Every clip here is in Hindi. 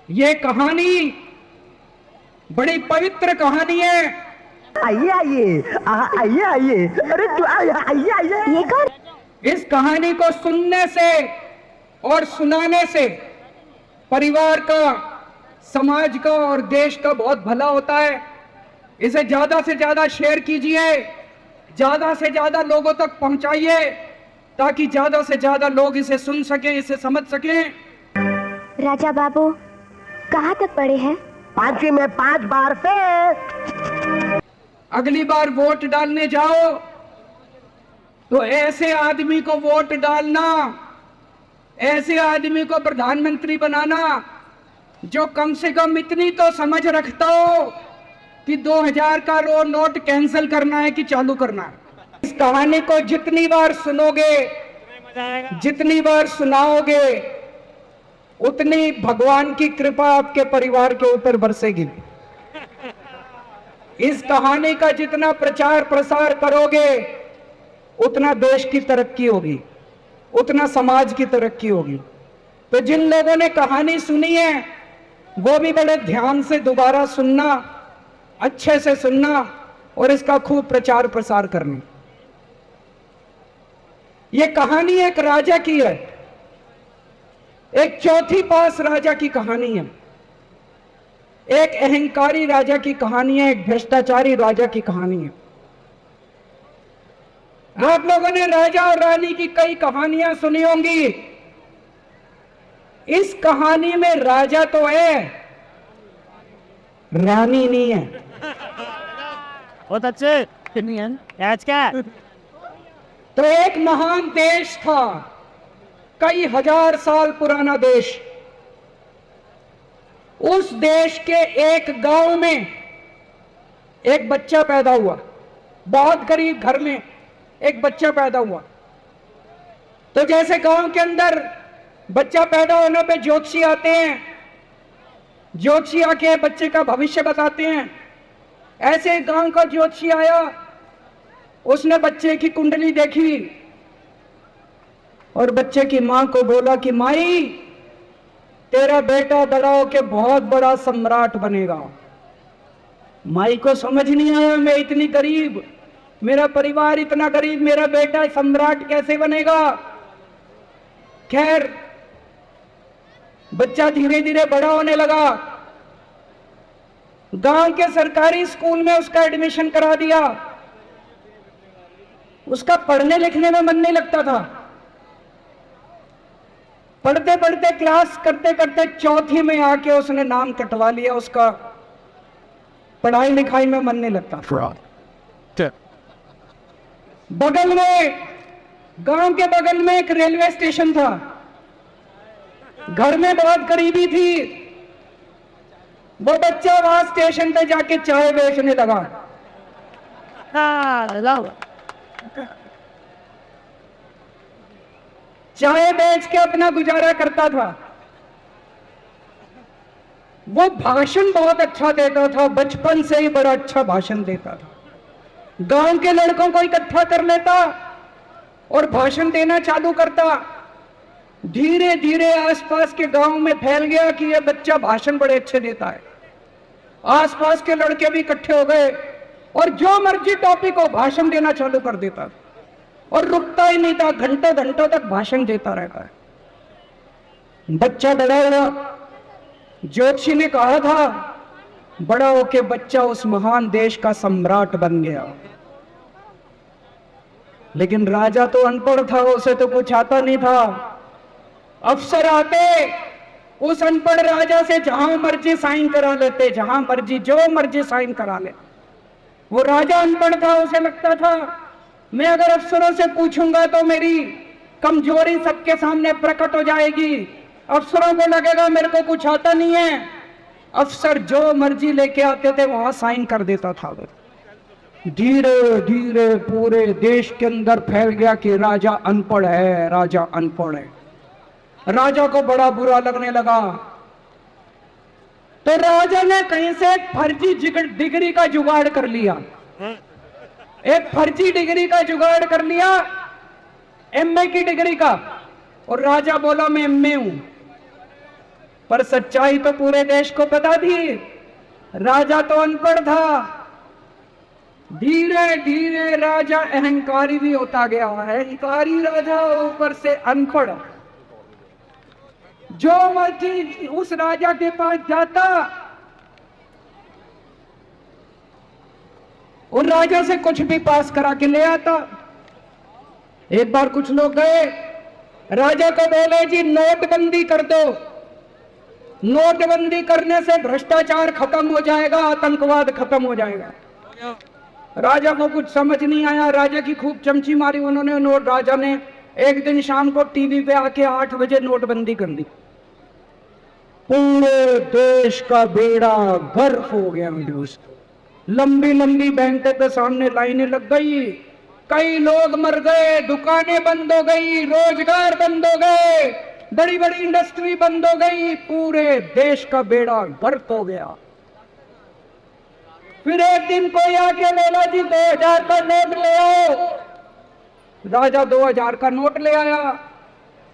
ये कहानी बड़ी पवित्र कहानी है। आइए आइए आइए आइए, अरे आइए आइए। ये कौन? इस कहानी को सुनने से और सुनाने से परिवार का, समाज का और देश का बहुत भला होता है। इसे ज्यादा से ज्यादा शेयर कीजिए, ज्यादा से ज्यादा लोगों तक पहुंचाइए, ताकि ज्यादा से ज्यादा लोग इसे सुन सकें, इसे समझ सकें। राजा बाबू कहाँ तक पढ़े हैं? 5वीं में 5 बार से। अगली बार वोट डालने जाओ तो ऐसे आदमी को वोट डालना, ऐसे आदमी को प्रधानमंत्री बनाना जो कम से कम इतनी तो समझ रखता हो कि 2000 का नोट कैंसिल करना है कि चालू करना है। इस कहानी को जितनी बार सुनोगे, जितनी बार सुनाओगे, उतनी भगवान की कृपा आपके परिवार के ऊपर बरसेगी। इस कहानी का जितना प्रचार प्रसार करोगे, उतना देश की तरक्की होगी, उतना समाज की तरक्की होगी। तो जिन लोगों ने कहानी सुनी है वो भी बड़े ध्यान से दोबारा सुनना, अच्छे से सुनना और इसका खूब प्रचार प्रसार करना। ये कहानी एक राजा की है, एक चौथी पास राजा की कहानी है, एक अहंकारी राजा की कहानी है, एक भ्रष्टाचारी राजा की कहानी है। आप लोगों ने राजा और रानी की कई कहानियां सुनी होंगी। इस कहानी में राजा तो है, रानी नहीं है। बहुत अच्छे आज क्या? तो एक महान देश था, कई हजार साल पुराना देश। उस देश के एक गांव में एक बच्चा पैदा हुआ, बहुत गरीब घर में एक बच्चा पैदा हुआ। तो जैसे गांव के अंदर बच्चा पैदा होने पे ज्योतिषी आते हैं, ज्योतिषी आके बच्चे का भविष्य बताते हैं, ऐसे गांव का ज्योतिषी आया। उसने बच्चे की कुंडली देखी और बच्चे की मां को बोला कि माई, तेरा बेटा बड़ा होके बहुत बड़ा सम्राट बनेगा। माई को समझ नहीं आया, मैं इतनी गरीब, मेरा परिवार इतना गरीब, मेरा बेटा सम्राट कैसे बनेगा। खैर बच्चा धीरे धीरे बड़ा होने लगा। गांव के सरकारी स्कूल में उसका एडमिशन करा दिया। उसका पढ़ने लिखने में मन नहीं लगता था। पढ़ते पढ़ते, क्लास करते करते चौथी में आके उसने नाम कटवा लिया। उसका पढ़ाई लिखाई में मन नहीं लगता। बगल में, गांव के बगल में एक रेलवे स्टेशन था। घर में बहुत गरीबी थी। वो बच्चा वहां स्टेशन पे जाके चाय बेचने लगा। चाय बेच के अपना गुजारा करता था। वो भाषण बहुत अच्छा देता था, बचपन से ही बड़ा अच्छा भाषण देता था। गांव के लड़कों को इकट्ठा कर लेता और भाषण देना चालू करता। धीरे धीरे आसपास के गांव में फैल गया कि यह बच्चा भाषण बड़े अच्छे देता है। आसपास के लड़के भी इकट्ठे हो गए और जो मर्जी टॉपिक हो भाषण देना चालू कर देता और रुकता ही नहीं था। घंटों घंटों तक भाषण देता रहता है। बच्चा बड़ा हुआ। ज्योतिषी ने कहा था बड़ा होके बच्चा उस महान देश का सम्राट बन गया। लेकिन राजा तो अनपढ़ था, उसे तो कुछ आता नहीं था। अफसर आते उस अनपढ़ राजा से जहां मर्जी साइन करा लेते, जहां मर्जी जो मर्जी साइन करा ले। वो राजा अनपढ़ था, उसे लगता था मैं अगर अफसरों से पूछूंगा तो मेरी कमजोरी सबके सामने प्रकट हो जाएगी। अफसरों को लगेगा मेरे को कुछ आता नहीं है। अफसर जो मर्जी लेके आते थे वहां साइन कर देता था। धीरे धीरे पूरे देश के अंदर फैल गया कि राजा अनपढ़ है, राजा अनपढ़ है। राजा को बड़ा बुरा लगने लगा। तो राजा ने कहीं से एक फर्जी डिग्री का जुगाड़ कर लिया। एक फर्जी डिग्री का जुगाड़ कर लिया, एमए की डिग्री का। और राजा बोला मैं एमए हूं। पर सच्चाई तो पूरे देश को पता थी। राजा तो अनपढ़ था। धीरे धीरे राजा अहंकारी भी होता गया है। अहंकारी राजा, ऊपर से अनपढ़। जो मर्जी उस राजा के पास जाता, उन राजा से कुछ भी पास करा के ले आता। एक बार कुछ लोग गए, राजा को बोले जी नोटबंदी कर दो, नोटबंदी करने से भ्रष्टाचार खत्म हो जाएगा, आतंकवाद खत्म हो जाएगा। राजा को कुछ समझ नहीं आया। राजा की खूब चमची मारी उन्होंने। राजा ने एक दिन शाम को टीवी पे आके 8 बजे नोटबंदी कर दी। पूरे देश का बेड़ा गर्क हो गया। लंबी लंबी बैंकों के सामने लाइनें लग गई, कई लोग मर गए, दुकानें बंद हो गई, रोजगार बंद हो गए, बड़ी बड़ी इंडस्ट्री बंद हो गई, पूरे देश का बेड़ा गर्क हो गया। फिर एक दिन कोई आके बोला जी 2000 का नोट ले आओ। राजा 2000 का नोट ले आया।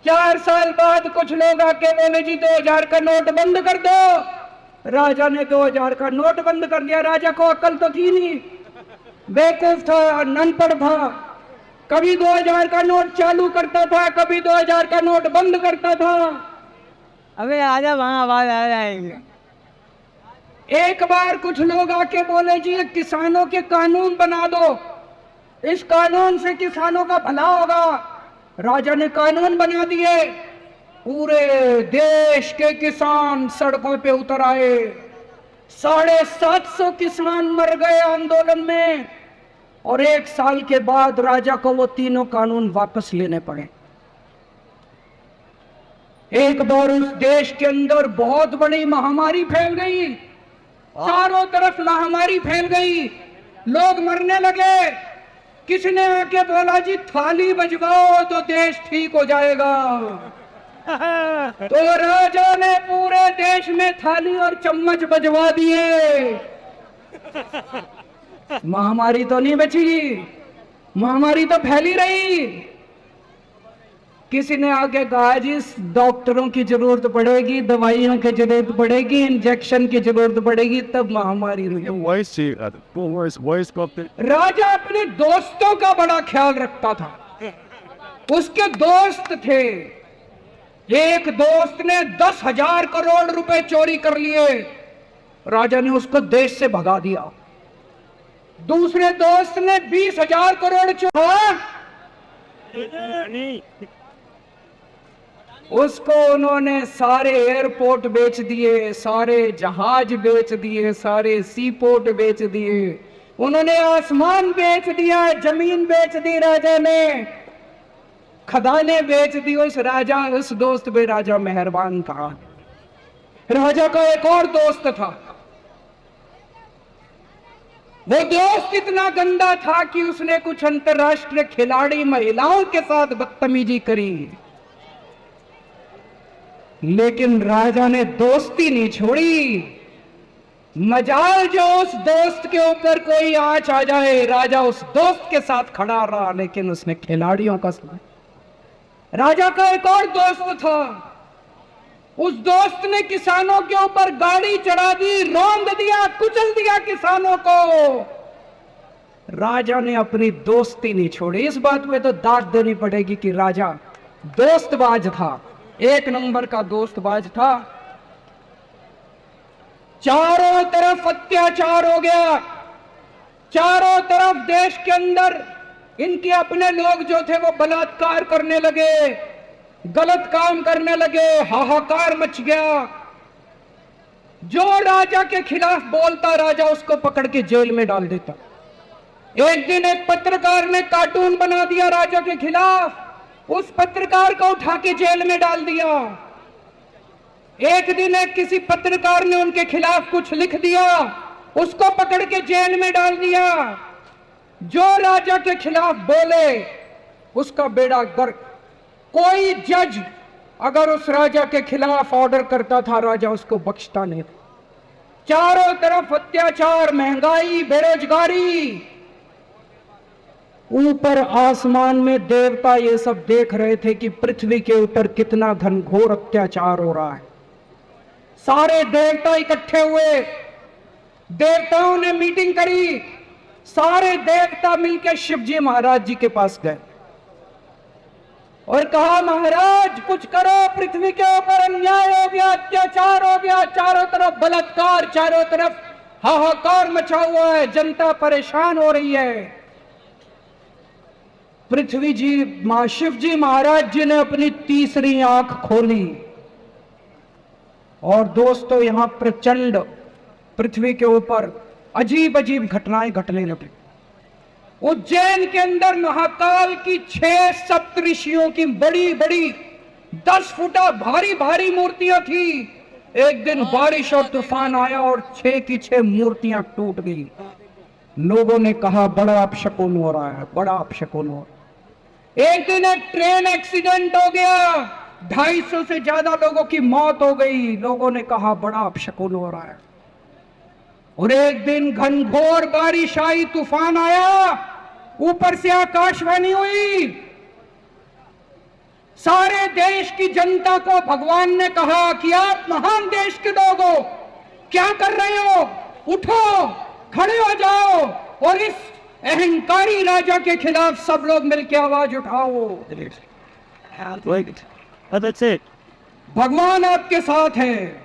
4 साल बाद कुछ लोग आके बोले जी 2000 का नोट बंद कर दो। राजा ने 2000 का नोट बंद कर दिया। राजा को अकल तो थी नहीं, बेवकूफ था, अनपढ़ था। कभी 2000 का नोट चालू करता था, कभी 2000 का नोट बंद करता था। अबे आजा वहां आवाज आ जाएंगे। एक बार कुछ लोग आके बोले जी ये किसानों के कानून बना दो, इस कानून से किसानों का भला होगा। राजा ने कानून बना दिए। पूरे देश के किसान सड़कों पे उतर आए। 750 किसान मर गए आंदोलन में। और 1 साल के बाद राजा को वो तीनों कानून वापस लेने पड़े। एक बार उस देश के अंदर बहुत बड़ी महामारी फैल गई। चारों तरफ महामारी फैल गई, लोग मरने लगे। किसने आके बोला जी थाली बजवाओ तो देश ठीक हो जाएगा। तो राजा ने पूरे देश में थाली और चम्मच बजवा दिए। महामारी तो नहीं बची, महामारी तो फैली रही। किसी ने आगे कहा जी डॉक्टरों की जरूरत पड़ेगी, दवाइयों की जरूरत पड़ेगी, इंजेक्शन की जरूरत पड़ेगी, तब महामारी रुकेगी। राजा अपने दोस्तों का बड़ा ख्याल रखता था। उसके दोस्त थे। एक दोस्त ने 10,000 करोड़ रुपए चोरी कर लिए। राजा ने उसको देश से भगा दिया। दूसरे दोस्त ने 20,000 करोड़ उसको उन्होंने सारे एयरपोर्ट बेच दिए, सारे जहाज बेच दिए, सारे सी पोर्ट बेच दिए। उन्होंने आसमान बेच दिया, जमीन बेच दी राजा ने, खदाने बेच दी। उस दोस्त पे राजा मेहरबान था। राजा का एक और दोस्त था। वो दोस्त इतना गंदा था कि उसने कुछ अंतरराष्ट्रीय खिलाड़ी महिलाओं के साथ बदतमीजी करी। लेकिन राजा ने दोस्ती नहीं छोड़ी। मजाल जो उस दोस्त के ऊपर कोई आंच आ जाए, राजा उस दोस्त के साथ खड़ा रहा, लेकिन उसने खिलाड़ियों का साथ। राजा का एक और दोस्त था। उस दोस्त ने किसानों के ऊपर गाड़ी चढ़ा दी, रौंद दिया, कुचल दिया किसानों को। राजा ने अपनी दोस्ती नहीं छोड़ी। इस बात में तो दाद देनी पड़ेगी कि राजा दोस्तबाज था, 1 नंबर का दोस्तबाज था। चारों तरफ अत्याचार हो गया। चारों तरफ देश के अंदर इनके अपने लोग जो थे वो बलात्कार करने लगे, गलत काम करने लगे, हाहाकार मच गया। जो राजा के खिलाफ बोलता, राजा उसको पकड़ के जेल में डाल देता। एक दिन एक पत्रकार ने कार्टून बना दिया राजा के खिलाफ, उस पत्रकार को उठा के जेल में डाल दिया। एक दिन एक किसी पत्रकार ने उनके खिलाफ कुछ लिख दिया, उसको पकड़ के जेल में डाल दिया। जो राजा के खिलाफ बोले उसका बेड़ा गर्क। कोई जज अगर उस राजा के खिलाफ ऑर्डर करता था, राजा उसको बख्शता नहीं था। चारों तरफ अत्याचार, महंगाई, बेरोजगारी। ऊपर आसमान में देवता ये सब देख रहे थे कि पृथ्वी के ऊपर कितना घनघोर अत्याचार हो रहा है। सारे देवता इकट्ठे हुए, देवताओं ने मीटिंग करी, सारे देवता मिलकर शिवजी महाराज जी के पास गए और कहा, महाराज कुछ करो, पृथ्वी के ऊपर अन्याय हो गया, अत्याचार हो गया, चारों तरफ बलात्कार, चारों तरफ हाहाकार मचा हुआ है, जनता परेशान हो रही है। पृथ्वी जी शिव जी महाराज जी ने अपनी तीसरी आंख खोली और दोस्तों यहां प्रचंड पृथ्वी के ऊपर अजीब अजीब घटनाएं घटने लगी। उज्जैन के अंदर महाकाल की 6 सप्तऋषियों की बड़ी बड़ी 10 फुटा भारी भारी मूर्तियां थी। एक दिन बारिश और तूफान आया और 6 की 6 मूर्तियां टूट गई। लोगों ने कहा बड़ा अपशकुन हो रहा है, बड़ा अपशकुन हो रहा है। एक दिन एक ट्रेन एक्सीडेंट हो गया, 250 से ज्यादा लोगों की मौत हो गई। लोगों ने कहा बड़ा अपशकुन हो रहा है। और एक दिन घनघोर बारिश आई, तूफान आया, ऊपर से आकाशवाणी हुई, सारे देश की जनता को भगवान ने कहा कि आप महान देश के लोग हो, क्या कर रहे हो, उठो, खड़े हो जाओ और इस अहंकारी राजा के खिलाफ सब लोग मिलकर आवाज उठाओ। भगवान आपके साथ है।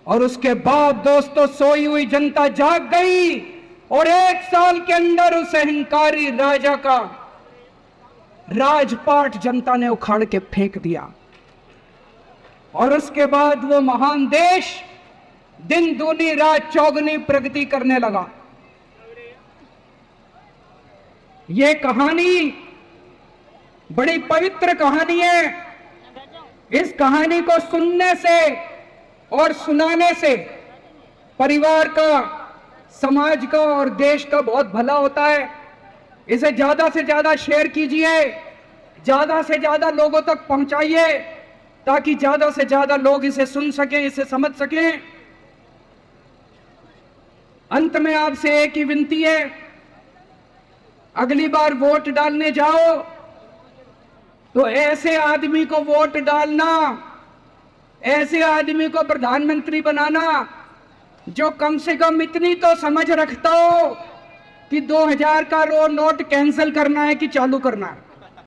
और उसके बाद दोस्तों सोई हुई जनता जाग गई और 1 साल के अंदर उस अहंकारी राजा का राजपाट जनता ने उखाड़ के फेंक दिया। और उसके बाद वो महान देश दिन दूनी रात चौगुनी प्रगति करने लगा। ये कहानी बड़ी पवित्र कहानी है। इस कहानी को सुनने से और सुनाने से परिवार का, समाज का और देश का बहुत भला होता है। इसे ज्यादा से ज्यादा शेयर कीजिए, ज्यादा से ज्यादा लोगों तक पहुंचाइए ताकि ज्यादा से ज्यादा लोग इसे सुन सकें, इसे समझ सकें। अंत में आपसे एक ही विनती है, अगली बार वोट डालने जाओ तो ऐसे आदमी को वोट डालना, ऐसे आदमी को प्रधानमंत्री बनाना जो कम से कम इतनी तो समझ रखता हो कि 2000 का नोट कैंसिल करना है कि चालू करना है।